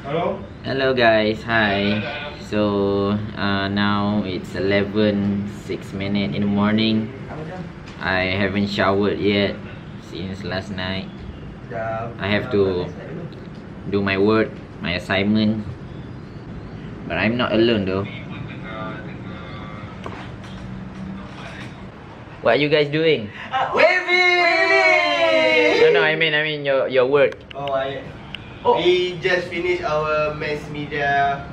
Hello guys, hi. So now it's 11:06 in the morning. I haven't showered yet since last night. I have to do my work, my assignment. But I'm not alone though. What are you guys doing? Wavy! No, I mean your work. We just finished our mass media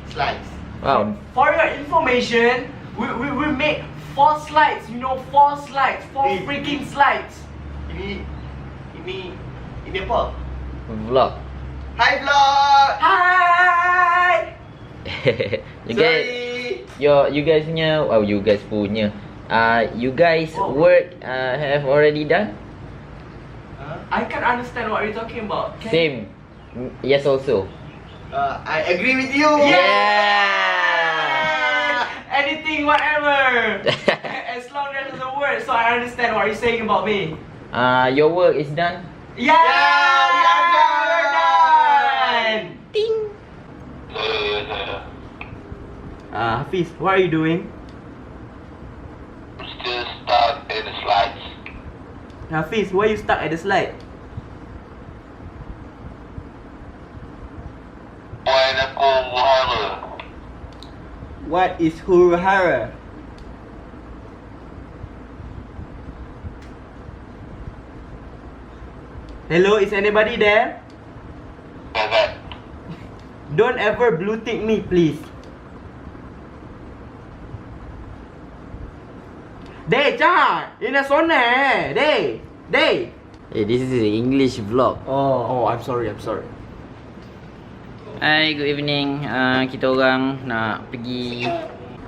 slides. Wow. For your information, we make 4 slides, 4 slides, 4 freaking slides. Ini apa? Vlog. Hi vlog! Hi! You guys, you guys punya, wow, you guys punya. You guys work have already done? I can't understand what you're talking about. Same. Yes also. I agree with you. Yeah! Anything, whatever. As long as it's a word, so I understand what you're saying about me. Your work is done? Yeah! we are We're done! Ding! Hafiz, what are you doing? Still stuck in the slides. Hafiz, why you stuck at the slide? Why the horror? What is huru-hara? Hello, is anybody there? Don't ever blue tick me, please. Dey, jangan. Ini sonne. Dey. Hey, this is an English vlog. Oh, I'm sorry. Hi, good evening. Kita orang nak pergi.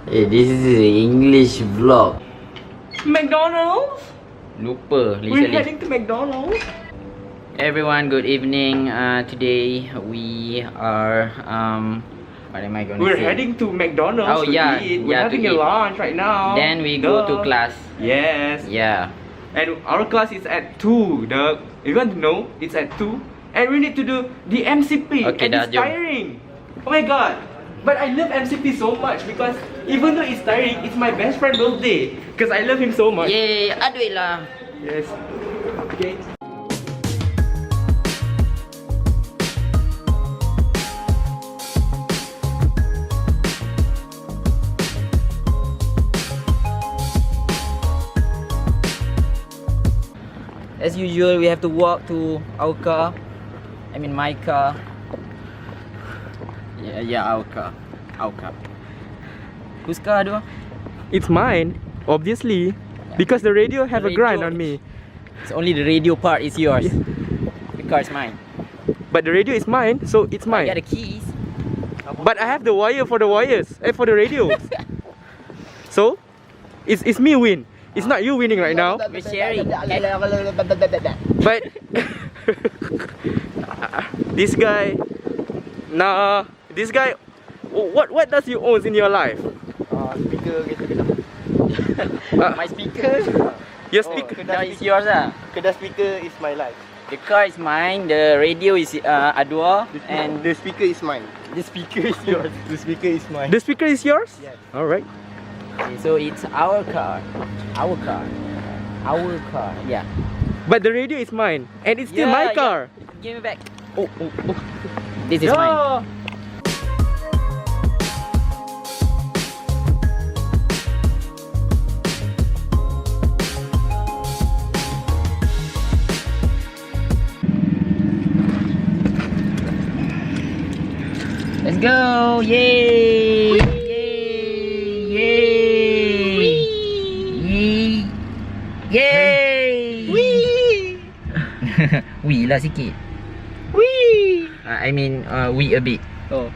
Hey, this is an English vlog. McDonald's? Lupa, We're Lisa. heading to McDonald's. Everyone, good evening. Today we are what am I going to We're say? heading to McDonald's Oh, to yeah, eat. yeah, We're having to a eat. lunch right now. Then we go to Duh. class. Yes. Yeah. And our class is at 2. You want to know? It's at 2. And we need to do the MCP. Okay, and dah, it's jom. tiring. Oh my god. But I love MCP so much because even though it's tiring, it's my best friend's birthday. Because I love him so much. Yay, aduh lah. Yes. Okay. As usual, we have to walk to our car. I mean my car. Yeah, our car. Whose car do? It's mine, obviously. Because the radio have a grind on me. It's only the radio part is yours. The car is mine. But the radio is mine, so it's I mine. got the keys. But I have the wire for the wires, for the radio. So, it's me win. It's not you winning right now. We're sharing. But this guy, what does you own in your life? Speaker kita. My speaker. Your speaker. Now it's yours lah. Kedai speaker is my life. The car is mine. The radio is Adwa, and The speaker is mine. the speaker is yours. The speaker is mine. The speaker is yours? Yes. All right. Okay, so it's our car. Yeah. But the radio is mine, and it's still my car. Yeah. Give me back. Oh. This is mine. No. Let's go! Yay! Yay! Wee! Wee lah sikit. Wee. I mean, wee a bit. Oh.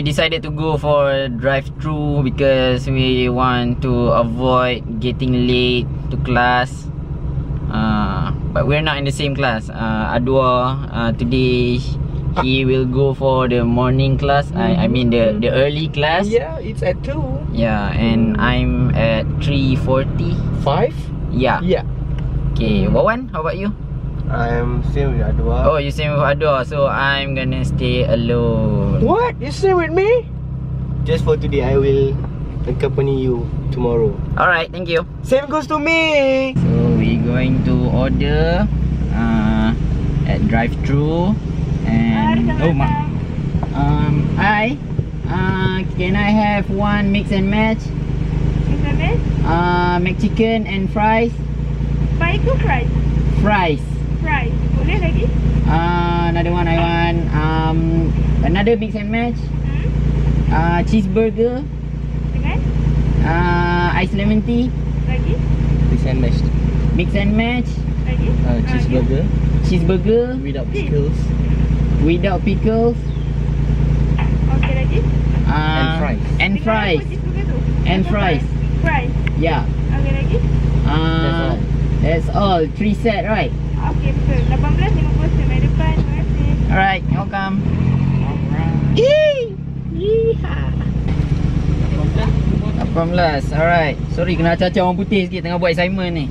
we decided to go for drive-through because we want to avoid getting late to class. But we're not in the same class. Adwa today he will go for the morning class. I mean the early class. Yeah, it's at 2. Yeah, and I'm at 3:40. 5? Yeah. Yeah. Okay, Wawan, how about you? I'm same with Adwa. Oh, you same with Adwa, so I'm gonna stay alone. What? You stay with me? Just for today, I will accompany you tomorrow. Alright, thank you. Same goes to me. So we're going to order at drive-thru and hi. Can I have one mix and match? Mix and match? McChicken and fries. Fries ke fries? Fries. Fries. Boleh lagi? Another one I want another mix and match. Cheeseburger. Dengan? Ice lemon tea. Lagi? Mix and match. Mix and match. Lagi? Cheeseburger Cheeseburger without pickles. without pickles. Okey lagi? And fries. And Dengan fries. apa cheeseburger tu? And Apa fries. Fries. Yeah. Okey lagi? That's all. 3 set, right? Okey betul. 18.50 mai depan. Terima kasih. Alright, welcome. Yeehaw. 18, alright. Sorry, kena acah-acah orang putih sikit tengah buat assignment ni.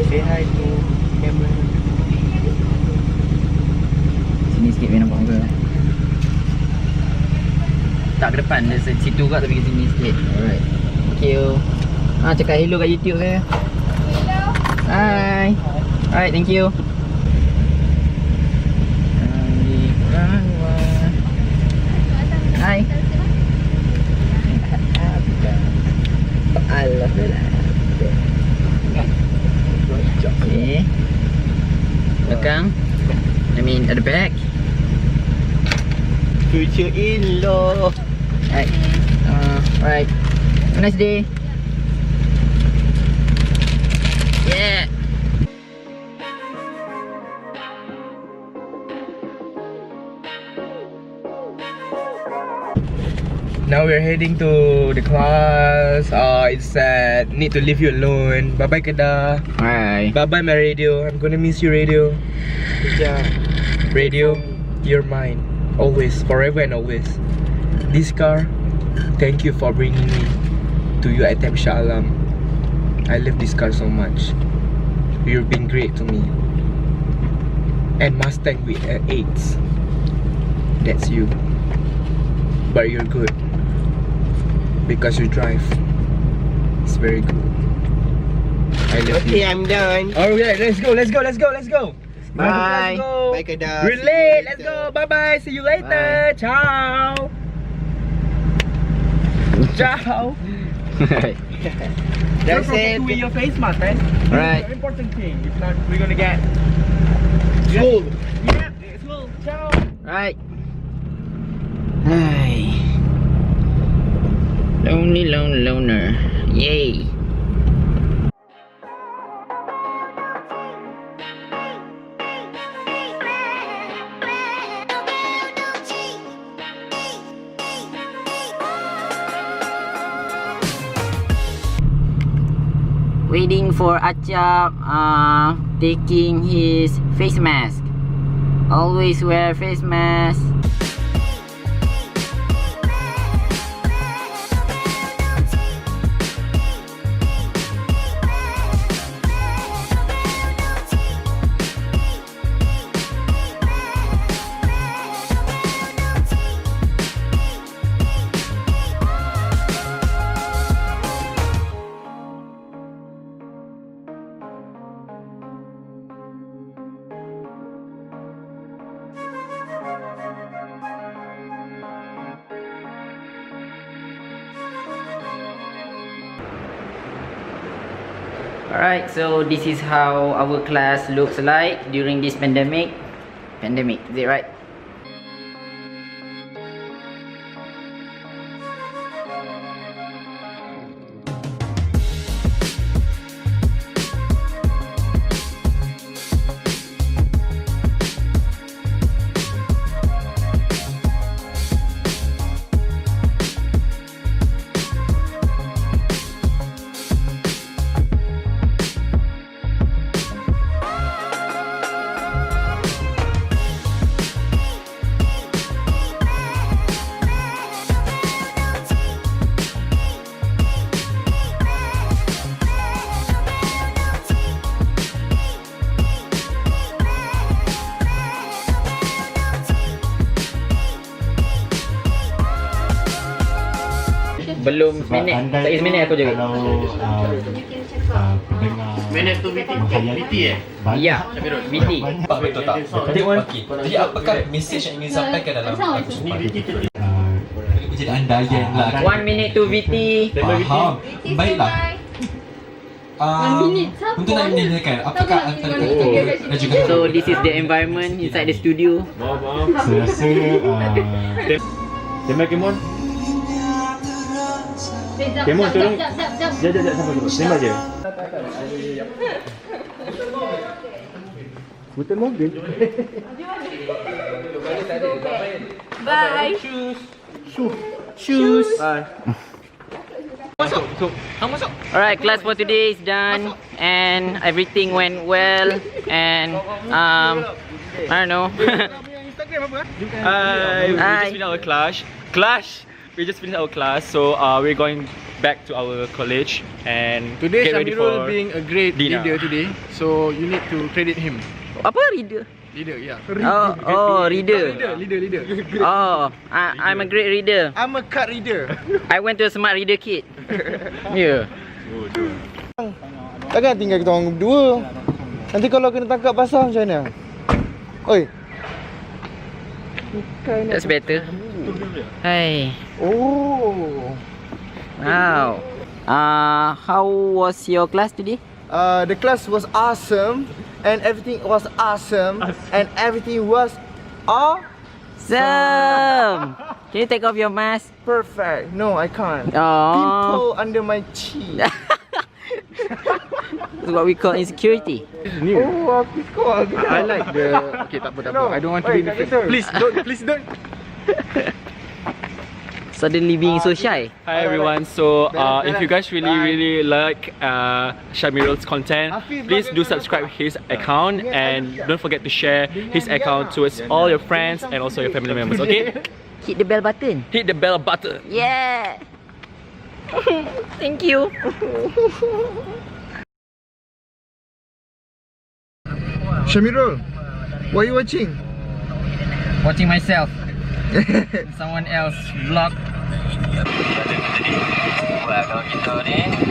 Say hi to camera. Sini sikit biar nampak muka. Tak ke depan, dia situ kat tapi ke sini sikit. Alright. Thank you. Cakap hello kat YouTube saya. Hello. Hi. Alright, thank you. Hai. Okay. Belakang. I mean at the back. Future in-law. Right. Right. Have a nice day. Yeah. Now we're heading to the class. It's sad. Need to leave you alone. Bye bye, Kedah. Alright. Bye bye, my radio. I'm gonna miss you, radio. Yeah. Radio, you're mine. Always, forever and always. This car, thank you for bringing me to you at Shah Alam. I love this car so much. You've been great to me. And Mustang with 8s. That's you. But you're good. Because you drive. It's very good. I love Okay, you. I'm done. Alright, let's go, let's go, let's go, let's go. Bye. Let's go. Bye, Kedah. We're See you late. Let's later. go. Bye bye. See you later. Ciao. Ciao. Don't That's forget it. to wear your face mask, man. Right. Very important thing. If not, we're gonna get. School. Yeah. It's cool. Ciao. Right. Hi. Lonely lone loner. Yay. Waiting for Acap taking his face mask. Always wear face mask. Alright, so this is how our class looks like during this pandemic. Pandemic, is it right? Belum seminit. Tak seminit aku jaga. Kalau pendengar Minit tu BT Ya, BT. Betul tak? Okey. Jadi apakah mesej yang ingin sampaikan dalam lagu Sumpah? Jadi andaian lah. 1 minute to VT. Faham. Baiklah. Untuk nak menanyakan apakah antara kata dan juga So this is the environment inside the studio. saya rasa Tembak Kemon. Kemon tolong. Jap sabar dulu. Tembak je. Putar mobil. Bye. Shoes. Alright, class for today is done and everything went well and I don't know. We just finished our class. We just finished our class, so we're going back to our college and Today get ready Shamirul for being a great dinner. leader today, so you need to credit him. Apa reader? Leader, yeah. Reader. Leader. Oh, I'm a great reader. I'm a card reader. I went to a smart reader kit. Yeah. Takkan tinggal kita orang berdua. Nanti kalau kena tangkap basah macam mana? Oi. That's better. Hey. Oh. Wow. How was your class today? The class was awesome and everything was awesome and everything was Awesome. Can you take off your mask? perfect. No, I can't. Oh. Pimple under my cheek. That's what we call insecurity. Oh, aku suka. I like the. Okay, tak apa. I don't want to be in the Please don't. Suddenly being so shy. Hi everyone. So if you guys really like Shamirul's content, please do subscribe his account and don't forget to share his account towards all your friends and also your family members. Okay? Hit the bell button. Hit the bell button. Yeah. Thank you. Shamirul, what are you watching? Watching myself. Someone else vlog. Kalau kita ni